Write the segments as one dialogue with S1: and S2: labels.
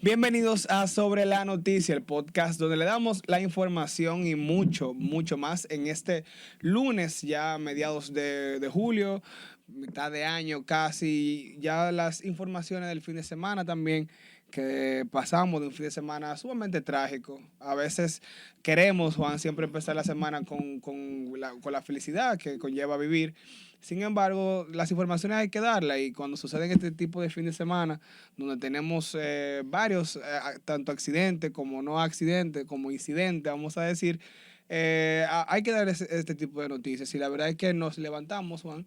S1: Bienvenidos a Sobre la Noticia, el podcast donde le damos la información y mucho más en este lunes, ya mediados de julio, mitad de año casi, ya las informaciones del fin de semana también, que pasamos de un fin de semana sumamente trágico. A veces queremos, Juan, siempre empezar la semana con la felicidad que conlleva vivir. Sin embargo, las informaciones hay que darlas y cuando suceden este tipo de fin de semana, donde tenemos varios, tanto accidentes como no accidentes, como incidentes, vamos a decir, hay que dar este tipo de noticias. Y la verdad es que nos levantamos, Juan,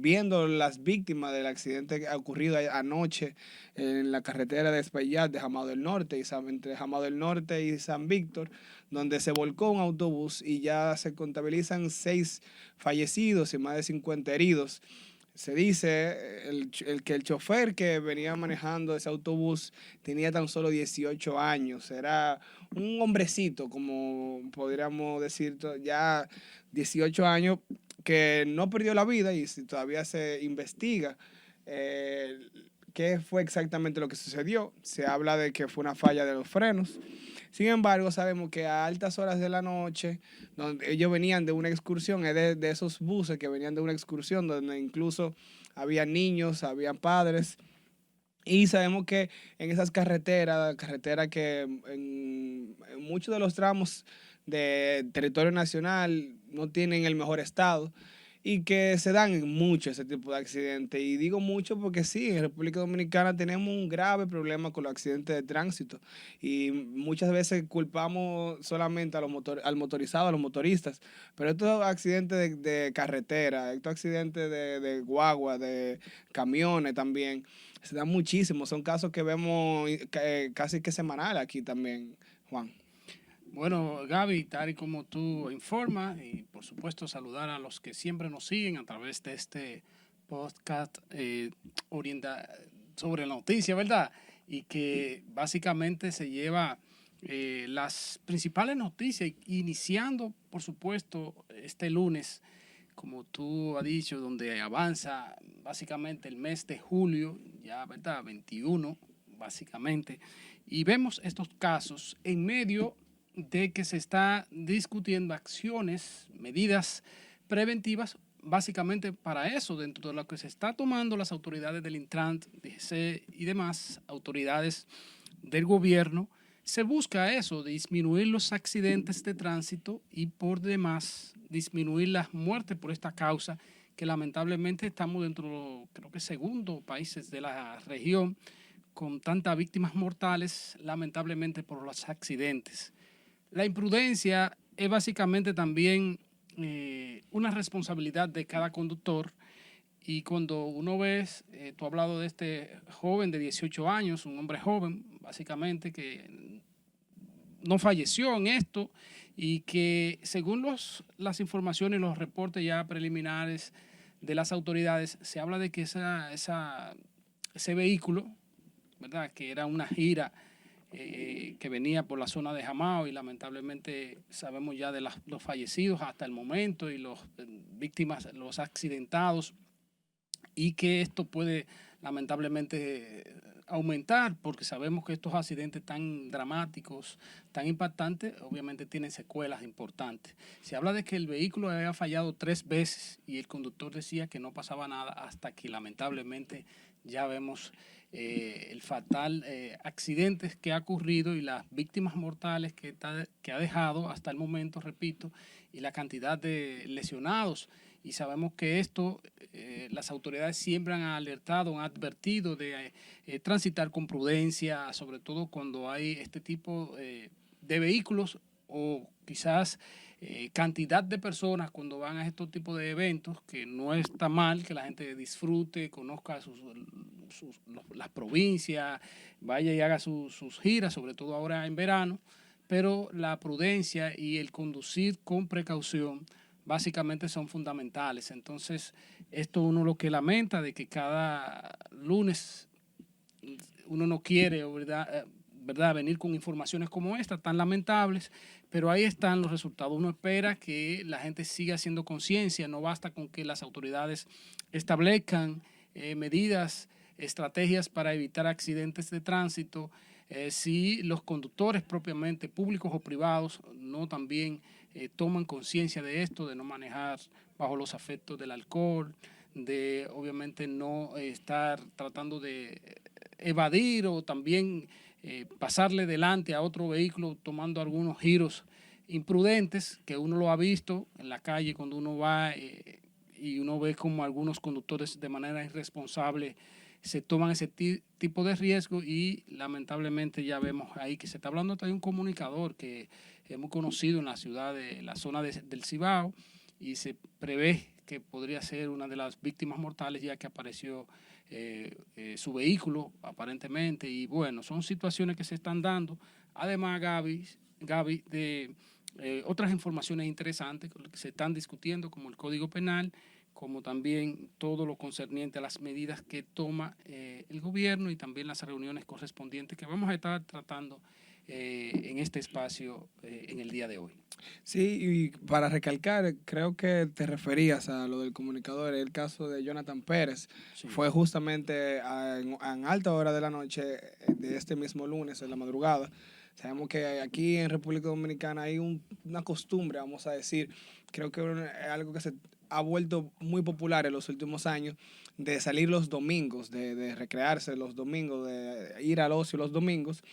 S1: viendo las víctimas del accidente que ha ocurrido anoche en la carretera de Espaillat de Jamao del Norte, entre Jamao del Norte y San Víctor, donde se volcó un autobús y ya se contabilizan 6 fallecidos y más de 50 heridos. Se dice que el chofer que venía manejando ese autobús tenía tan solo 18 años. Era un hombrecito, como podríamos decir, ya 18 años, que no perdió la vida y todavía se investiga eh, qué fue exactamente lo que sucedió. Se habla de que fue una falla de los frenos. Sin embargo, sabemos que a altas horas de la noche, donde ellos venían de una excursión, de esos buses que venían de una excursión, donde incluso había niños, había padres, y sabemos que en esas carreteras que en muchos de los tramos de territorio nacional no tienen el mejor estado y que se dan mucho ese tipo de accidentes. Y digo mucho porque sí, en República Dominicana tenemos un grave problema con los accidentes de tránsito y muchas veces culpamos solamente al motorizado, a los motoristas, pero estos accidentes de carretera, estos accidentes de guagua, de camiones también, se dan muchísimo. Son casos que vemos casi que semanal aquí también, Juan.
S2: Bueno, Gaby, tal y como tú informas, y por supuesto saludar a los que siempre nos siguen a través de este podcast orienta sobre la noticia, ¿verdad? Y que básicamente se lleva las principales noticias, iniciando, por supuesto, este lunes, como tú has dicho, donde avanza básicamente el mes de julio, ya, ¿verdad? 21, básicamente, y vemos estos casos en medio de que se está discutiendo acciones, medidas preventivas, básicamente para eso, dentro de lo que se está tomando las autoridades del Intran, DGC y demás autoridades del gobierno, se busca eso, disminuir los accidentes de tránsito y por demás disminuir las muertes por esta causa, que lamentablemente estamos dentro, creo que segundo países de la región con tantas víctimas mortales, lamentablemente por los accidentes. La imprudencia es básicamente también una responsabilidad de cada conductor y cuando uno ve, tú has hablado de este joven de 18 años, un hombre joven básicamente que no falleció en esto y que según las informaciones y los reportes ya preliminares de las autoridades, se habla de que ese vehículo, ¿verdad?, que era una gira que venía por la zona de Jamao y lamentablemente sabemos ya de los fallecidos hasta el momento y los víctimas, los accidentados, y que esto puede lamentablemente aumentar porque sabemos que estos accidentes tan dramáticos, tan impactantes, obviamente tienen secuelas importantes. Se habla de que el vehículo había fallado 3 veces y el conductor decía que no pasaba nada hasta que lamentablemente ya vemos el fatal accidente que ha ocurrido y las víctimas mortales que ha dejado hasta el momento, repito, y la cantidad de lesionados. Y sabemos que esto, las autoridades siempre han alertado, han advertido de transitar con prudencia, sobre todo cuando hay este tipo de vehículos o quizás cantidad de personas cuando van a estos tipos de eventos, que no está mal que la gente disfrute, conozca las provincias, vaya y haga sus giras, sobre todo ahora en verano, pero la prudencia y el conducir con precaución básicamente son fundamentales. Entonces, esto uno lo que lamenta de que cada lunes uno no quiere, ¿verdad?, venir con informaciones como esta, tan lamentables, pero ahí están los resultados. Uno espera que la gente siga haciendo conciencia, no basta con que las autoridades establezcan medidas estrategias para evitar accidentes de tránsito, si los conductores propiamente, públicos o privados, no también toman conciencia de esto, de no manejar bajo los efectos del alcohol, de obviamente no estar tratando de evadir o también pasarle delante a otro vehículo tomando algunos giros imprudentes que uno lo ha visto en la calle cuando uno va y uno ve como algunos conductores de manera irresponsable se toman ese tipo de riesgo y lamentablemente ya vemos ahí que se está hablando de un comunicador que hemos conocido en la ciudad de la zona del Cibao y se prevé que podría ser una de las víctimas mortales ya que apareció su vehículo aparentemente y bueno, son situaciones que se están dando. Además, Gaby de otras informaciones interesantes que se están discutiendo como el Código Penal, como también todo lo concerniente a las medidas que toma el gobierno y también las reuniones correspondientes que vamos a estar tratando en este espacio en el día de hoy.
S1: Sí, y para recalcar, creo que te referías a lo del comunicador, el caso de Jonathan Pérez. Sí. Fue justamente en alta hora de la noche de este mismo lunes, en la madrugada. Sabemos que aquí en República Dominicana hay una costumbre, vamos a decir, creo que es algo que se ha vuelto muy popular en los últimos años, de salir los domingos, de recrearse los domingos, de ir al ocio los domingos.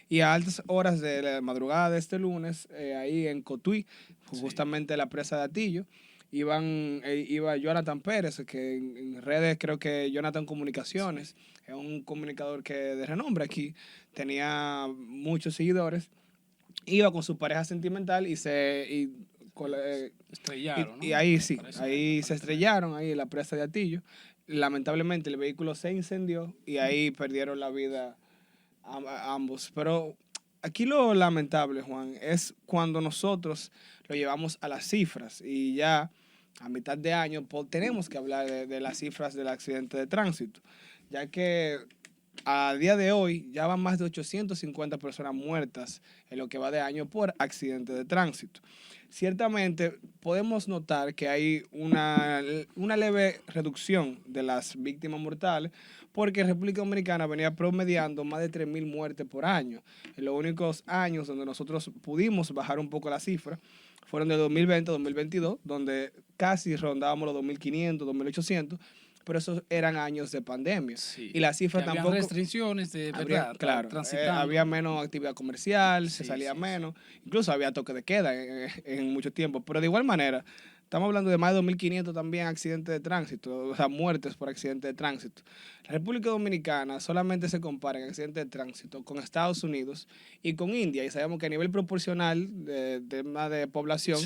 S1: Y a altas horas de la madrugada de este lunes, ahí en Cotuí, justamente la presa de Atillo, iba Jonathan Pérez, que en redes creo que Jonathan Comunicaciones, es un comunicador que de renombre aquí, tenía muchos seguidores, iba con su pareja sentimental y
S2: estrellaron, ¿no?
S1: Y ahí sí, ahí se estrellaron, ahí en la presa de Atillo. Lamentablemente el vehículo se incendió y ahí perdieron la vida ambos. Pero aquí lo lamentable, Juan, es cuando nosotros lo llevamos a las cifras y ya a mitad de año tenemos que hablar de las cifras del accidente de tránsito, ya que a día de hoy ya van más de 850 personas muertas en lo que va de año por accidente de tránsito. Ciertamente podemos notar que hay una leve reducción de las víctimas mortales porque República Dominicana venía promediando más de 3.000 muertes por año. En los únicos años donde nosotros pudimos bajar un poco la cifra fueron de 2020 a 2022, donde casi rondábamos los 2.500, 2.800, pero esos eran años de pandemia.
S2: Sí,
S1: y las cifras tampoco...
S2: Había restricciones de verdad,
S1: claro, había menos actividad comercial, se salía
S2: sí.
S1: menos, incluso había toque de queda en mucho tiempo, pero de igual manera, estamos hablando de más de 2.500 también accidentes de tránsito, o sea, muertes por accidentes de tránsito. La República Dominicana solamente se compara en accidentes de tránsito con Estados Unidos y con India, y sabemos que a nivel proporcional de población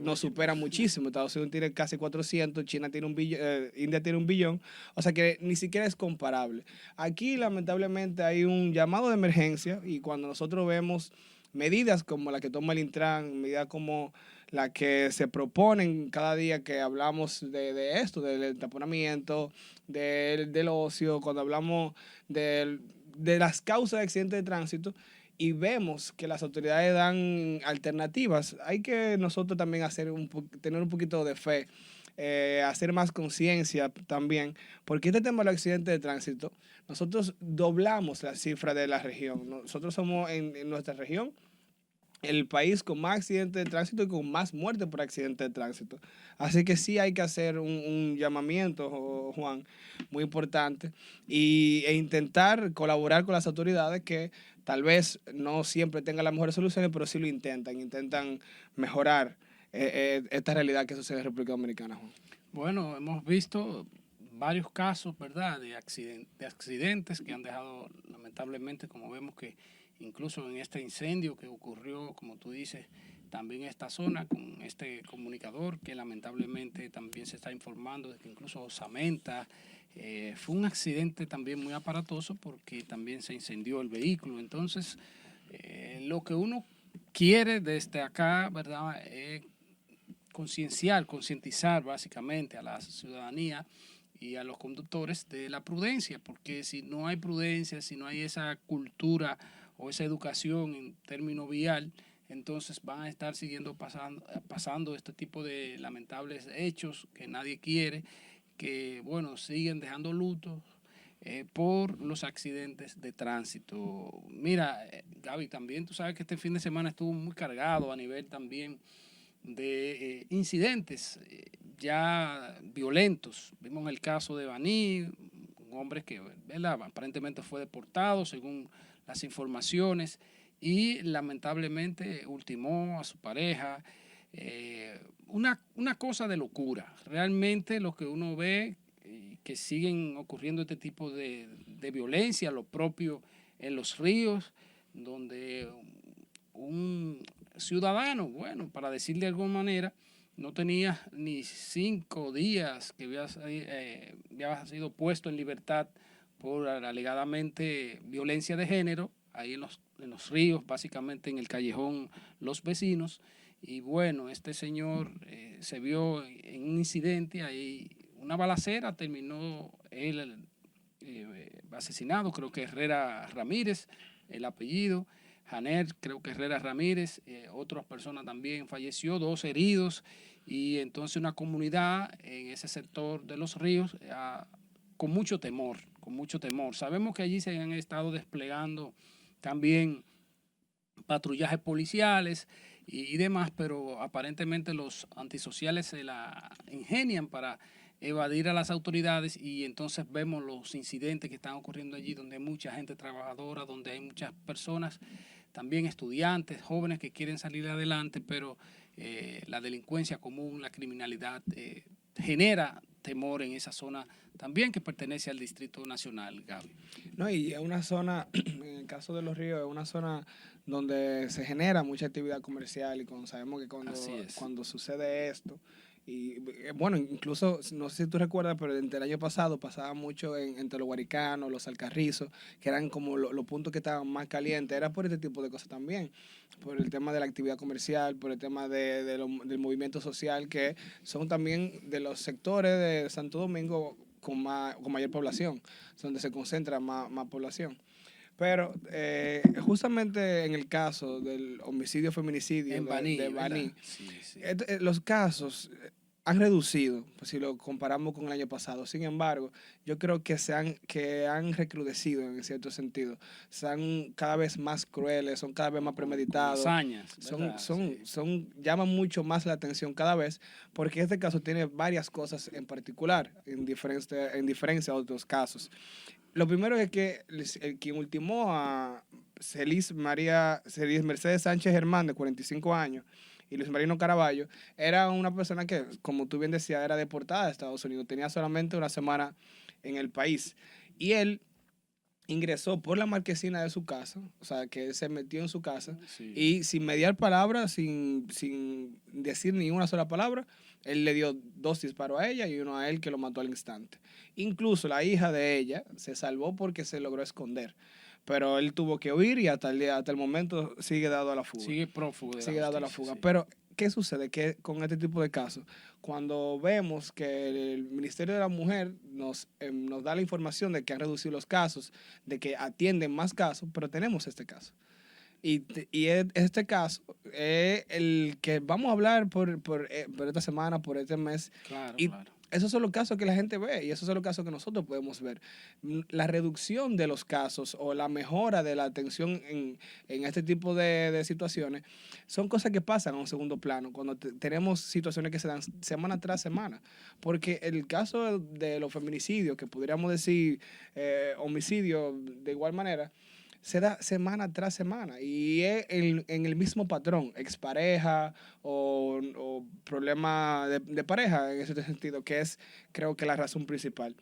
S1: nos supera muchísimo. Estados Unidos tiene casi 400, China tiene 1 billón, India tiene 1 billón, o sea que ni siquiera es comparable. Aquí, lamentablemente, hay un llamado de emergencia y cuando nosotros vemos medidas como la que toma el Intran, medidas como la que se proponen cada día que hablamos de esto, del taponamiento, del ocio, cuando hablamos de las causas de accidentes de tránsito y vemos que las autoridades dan alternativas, hay que nosotros también tener un poquito de fe, hacer más conciencia también, porque este tema del accidente de tránsito, nosotros doblamos la cifra de la región. Nosotros somos en nuestra región el país con más accidentes de tránsito y con más muertes por accidentes de tránsito. Así que sí hay que hacer un llamamiento, Juan, muy importante, e intentar colaborar con las autoridades que tal vez no siempre tengan las mejores soluciones, pero sí lo intentan mejorar esta realidad que sucede en República Dominicana, Juan.
S2: Bueno, hemos visto varios casos, ¿verdad?, de accidentes que han dejado, lamentablemente, como vemos que incluso en este incendio que ocurrió, como tú dices, también en esta zona con este comunicador que lamentablemente también se está informando de que incluso osamenta. Fue un accidente también muy aparatoso porque también se incendió el vehículo. Entonces, lo que uno quiere desde acá, ¿verdad?, es concientizar básicamente a la ciudadanía y a los conductores de la prudencia, porque si no hay prudencia, si no hay esa cultura o esa educación en término vial, entonces van a estar pasando este tipo de lamentables hechos que nadie quiere, que bueno, siguen dejando lutos, por los accidentes de tránsito. Mira, Gaby, también tú sabes que este fin de semana estuvo muy cargado a nivel también de incidentes ya violentos. Vimos el caso de Baní, un hombre que, ¿verdad?, aparentemente fue deportado según las informaciones y lamentablemente ultimó a su pareja. Una cosa de locura. Realmente lo que uno ve, que siguen ocurriendo este tipo de violencia, lo propio en los ríos, donde un ciudadano, bueno, para decir de alguna manera, no tenía ni 5 días que había sido puesto en libertad por alegadamente violencia de género, ahí en los ríos, básicamente en el callejón Los Vecinos. Y bueno, este señor se vio en un incidente, ahí una balacera, terminó él asesinado, creo que Herrera Ramírez, el apellido. Janer, creo que Herrera Ramírez, otras personas también falleció, 2 heridos, y entonces una comunidad en ese sector de los ríos con mucho temor, con mucho temor. Sabemos que allí se han estado desplegando también patrullajes policiales y demás, pero aparentemente los antisociales se la ingenian para evadir a las autoridades, y entonces vemos los incidentes que están ocurriendo allí, donde hay mucha gente trabajadora, donde hay muchas personas, también estudiantes, jóvenes que quieren salir adelante, pero la delincuencia común, la criminalidad genera temor en esa zona también que pertenece al Distrito Nacional, Gaby.
S1: No, y es una zona, en el caso de los ríos, es una zona donde se genera mucha actividad comercial, y cuando sabemos que cuando sucede esto, y bueno, incluso, no sé si tú recuerdas, pero entre el año pasado pasaba mucho entre los Guaricanos, los Alcarrizos, que eran como los puntos que estaban más calientes, era por este tipo de cosas también, por el tema de la actividad comercial, por el tema del movimiento social, que son también de los sectores de Santo Domingo con mayor población, donde se concentra más población. Pero justamente en el caso del homicidio-feminicidio
S2: En Baní,
S1: de Baní,
S2: sí, sí.
S1: Los casos han reducido, pues, si lo comparamos con el año pasado. Sin embargo, yo creo que han recrudecido en cierto sentido. Son cada vez más crueles, son cada vez más premeditados.
S2: Con hazañas, ¿verdad?
S1: Llaman mucho más la atención cada vez, porque este caso tiene varias cosas en particular, en diferencia a otros casos. Lo primero es que quien ultimó a Celis Mercedes Sánchez Germán, de 45 años, y Luis Marino Caraballo, era una persona que, como tú bien decías, era deportada a Estados Unidos. Tenía solamente una semana en el país. Y él ingresó por la marquesina de su casa, o sea, que él se metió en su casa,
S2: Sí.
S1: y sin mediar palabra, sin decir ni una sola palabra, él le dio 2 disparos a ella y uno a él, que lo mató al instante. Incluso la hija de ella se salvó porque se logró esconder, pero él tuvo que huir, y hasta el momento sigue dado a la fuga.
S2: Sigue prófugo de
S1: Sigue
S2: la
S1: dado a la
S2: justicia,
S1: fuga.
S2: sí.
S1: Pero, ¿qué sucede? Que con este tipo de casos, cuando vemos que el Ministerio de la Mujer nos da la información de que han reducido los casos, de que atienden más casos, pero tenemos este caso. Y este caso es el que vamos a hablar por esta semana, por este mes.
S2: Claro,
S1: Y
S2: claro.
S1: esos son los casos que la gente ve, y esos son los casos que nosotros podemos ver. La reducción de los casos o la mejora de la atención en este tipo de situaciones son cosas que pasan a un segundo plano cuando tenemos situaciones que se dan semana tras semana. Porque el caso de los feminicidios, que podríamos decir homicidio de igual manera, se da semana tras semana, y es en el mismo patrón, expareja o problema de pareja, en ese sentido, que es, creo que, la razón principal.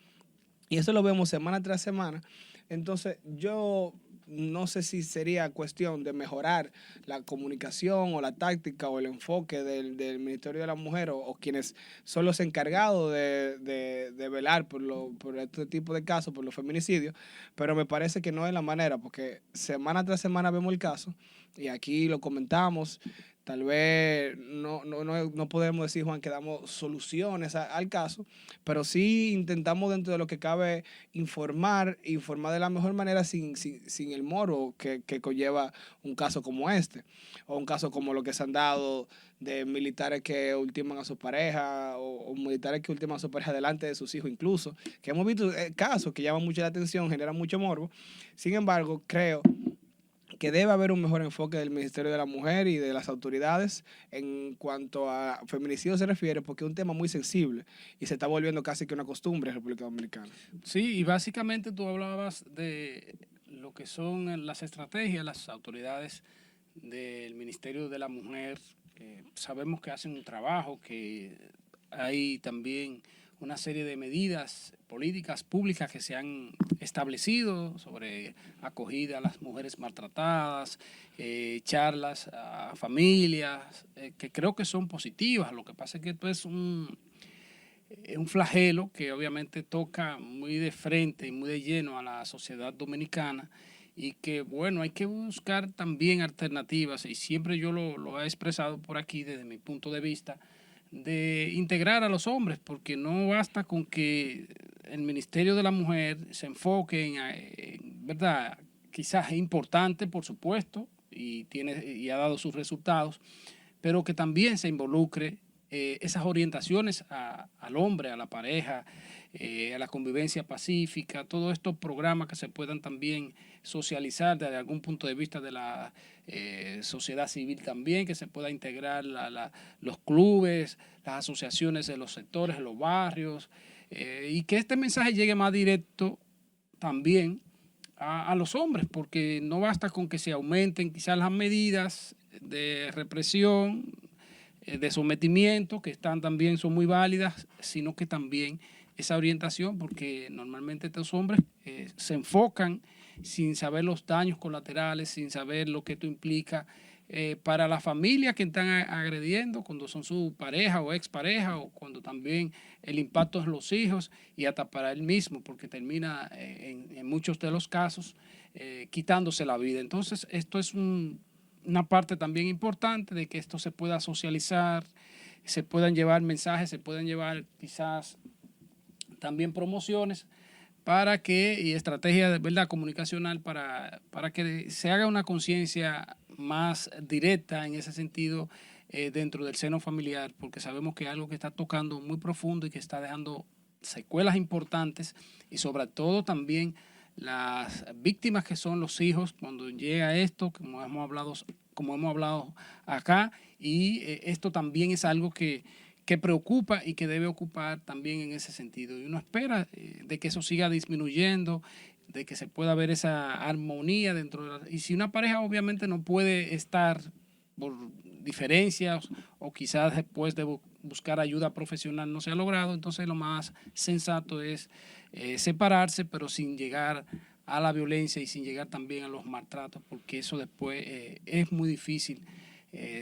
S1: Y eso lo vemos semana tras semana. Entonces, yo no sé si sería cuestión de mejorar la comunicación o la táctica o el enfoque del Ministerio de la Mujer, o quienes son los encargados de velar por este tipo de casos, por los feminicidios, pero me parece que no es la manera, porque semana tras semana vemos el caso y aquí lo comentamos. Tal vez no podemos decir, Juan, que damos soluciones al caso, pero sí intentamos dentro de lo que cabe informar de la mejor manera sin el morbo que conlleva un caso como este, o un caso como lo que se han dado de militares que ultiman a su pareja o militares que ultiman a su pareja delante de sus hijos incluso, que hemos visto casos que llaman mucho la atención, generan mucho morbo. Sin embargo, creo que debe haber un mejor enfoque del Ministerio de la Mujer y de las autoridades en cuanto a feminicidio se refiere, porque es un tema muy sensible y se está volviendo casi que una costumbre en República Dominicana.
S2: Sí, y básicamente tú hablabas de lo que son las estrategias, las autoridades del Ministerio de la Mujer. Sabemos que hacen un trabajo, que hay también una serie de medidas políticas públicas que se han establecido sobre acogida a las mujeres maltratadas, charlas a familias, que creo que son positivas. Lo que pasa es que esto es un flagelo que obviamente toca muy de frente y muy de lleno a la sociedad dominicana, y que, bueno, hay que buscar también alternativas, y siempre yo lo he expresado por aquí desde mi punto de vista, de integrar a los hombres, porque no basta con que el Ministerio de la Mujer se enfoque en ¿verdad? Quizás es importante, por supuesto, y ha dado sus resultados, pero que también se involucre esas orientaciones al hombre, a la pareja, a la convivencia pacífica, todos estos programas que se puedan también socializar desde algún punto de vista de la sociedad civil también, que se pueda integrar los clubes, las asociaciones de los sectores, de los barrios, y que este mensaje llegue más directo también a los hombres, porque no basta con que se aumenten quizás las medidas de represión, de sometimiento, que son muy válidas, sino que también esa orientación, porque normalmente estos hombres se enfocan sin saber los daños colaterales, sin saber lo que esto implica para la familia que están agrediendo, cuando son su pareja o expareja, o cuando también el impacto en los hijos, y hasta para él mismo, porque termina en muchos de los casos quitándose la vida. Entonces, esto es una parte también importante de que esto se pueda socializar, se puedan llevar mensajes, se puedan llevar quizás también promociones y estrategias de verdad comunicacional para que se haga una conciencia más directa en ese sentido dentro del seno familiar, porque sabemos que es algo que está tocando muy profundo y que está dejando secuelas importantes, y sobre todo también las víctimas que son los hijos cuando llega esto, como hemos hablado acá, y esto también es algo que preocupa y que debe ocupar también en ese sentido. Y uno espera de que eso siga disminuyendo, de que se pueda ver esa armonía dentro de y si una pareja obviamente no puede estar por diferencias, o quizás después de buscar ayuda profesional no se ha logrado, entonces lo más sensato es separarse, pero sin llegar a la violencia y sin llegar también a los maltratos, porque eso después es muy difícil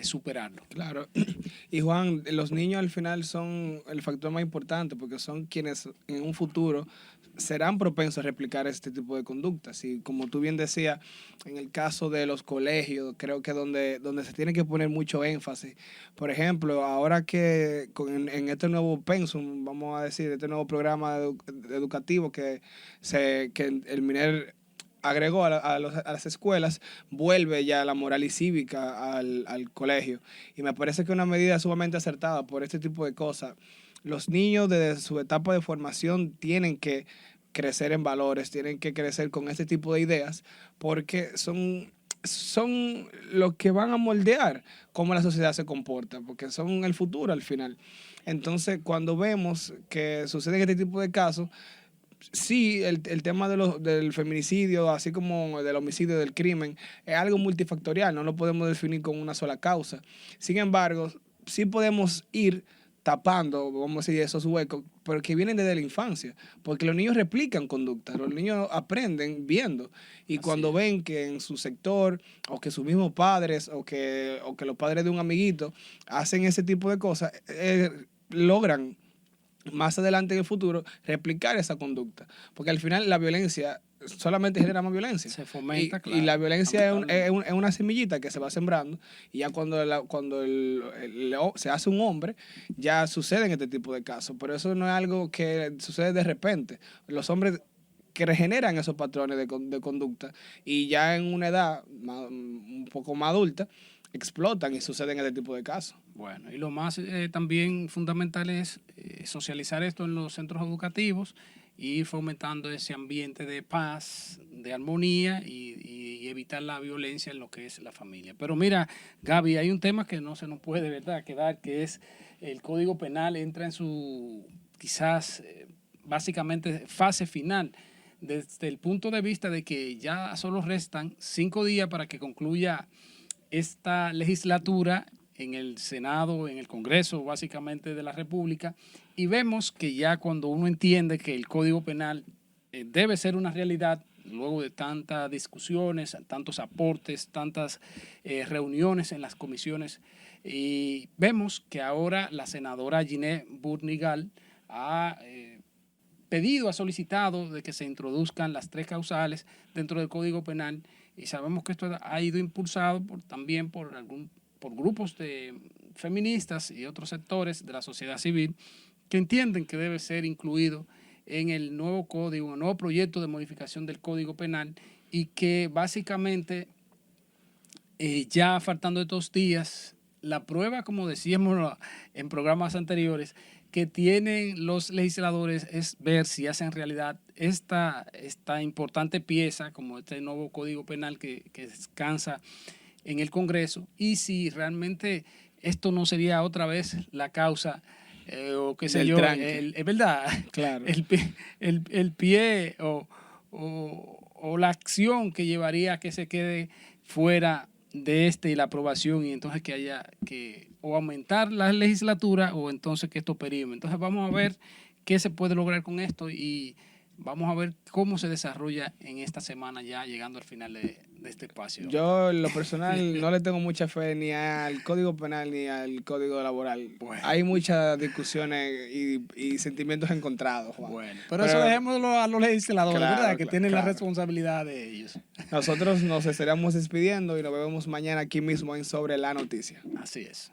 S2: superarlo.
S1: Claro. Y Juan, los niños al final son el factor más importante, porque son quienes en un futuro serán propensos a replicar este tipo de conductas. Y como tú bien decías, en el caso de los colegios, creo que donde se tiene que poner mucho énfasis. Por ejemplo, ahora que en este nuevo pensum, vamos a decir, este nuevo programa educativo que el MINER agregó a las escuelas, vuelve ya la moral y cívica al colegio. Y me parece que es una medida sumamente acertada por este tipo de cosas. Los niños desde su etapa de formación tienen que crecer en valores, tienen que crecer con este tipo de ideas, porque son los que van a moldear cómo la sociedad se comporta, porque son el futuro al final. Entonces, cuando vemos que suceden este tipo de casos, sí, el tema del feminicidio, así como del homicidio, del crimen, es algo multifactorial, no lo podemos definir con una sola causa. Sin embargo, sí podemos ir tapando, vamos a decir, esos huecos, pero que vienen desde la infancia, porque los niños replican conductas, los niños aprenden viendo, y cuando ven que en su sector, o que sus mismos padres, o que los padres de un amiguito hacen ese tipo de cosas, logran más adelante en el futuro replicar esa conducta. Porque al final la violencia solamente genera más violencia.
S2: Se fomenta,
S1: Y
S2: claro.
S1: la violencia es una semillita que se va sembrando y ya cuando, se hace un hombre, ya suceden este tipo de casos. Pero eso no es algo que sucede de repente. Los hombres que regeneran esos patrones de conducta y ya en una edad un poco más adulta, explotan y suceden este tipo de casos.
S2: Bueno, y lo más también fundamental es socializar esto en los centros educativos y ir fomentando ese ambiente de paz, de armonía y evitar la violencia en lo que es la familia. Pero mira, Gaby, hay un tema que no se nos puede, ¿verdad?, quedar, que es el Código Penal entra en su, quizás, básicamente, fase final, desde el punto de vista de que ya solo restan 5 días para que concluya esta legislatura en el Senado, en el Congreso, básicamente, de la República, y vemos que ya cuando uno entiende que el Código Penal debe ser una realidad, luego de tantas discusiones, tantos aportes, tantas reuniones en las comisiones, y vemos que ahora la senadora Ginette Burnigel ha ha solicitado de que se introduzcan las 3 causales dentro del Código Penal, y sabemos que esto ha ido impulsado también por grupos de feministas y otros sectores de la sociedad civil que entienden que debe ser incluido en el nuevo código, el nuevo proyecto de modificación del Código Penal, y que básicamente ya faltando estos días, la prueba, como decíamos en programas anteriores, que tienen los legisladores es ver si hacen realidad esta importante pieza, como este nuevo Código Penal que descansa en el Congreso, y si realmente esto no sería otra vez la causa o qué sé yo, es verdad,
S1: claro.
S2: el pie o la acción que llevaría a que se quede fuera de y la aprobación, y entonces que haya que o aumentar la legislatura o entonces que esto perime. Entonces vamos a ver qué se puede lograr con esto y vamos a ver cómo se desarrolla en esta semana, ya llegando al final de este espacio.
S1: Yo, en lo personal, no le tengo mucha fe ni al Código Penal ni al Código Laboral. Bueno. Hay muchas discusiones y sentimientos encontrados, Juan.
S2: Bueno, pero eso dejémoslo a los legisladores,
S1: claro,
S2: ¿verdad? Que tienen la responsabilidad de ellos.
S1: Nosotros nos estaríamos despidiendo y nos vemos mañana aquí mismo en Sobre la Noticia.
S2: Así es.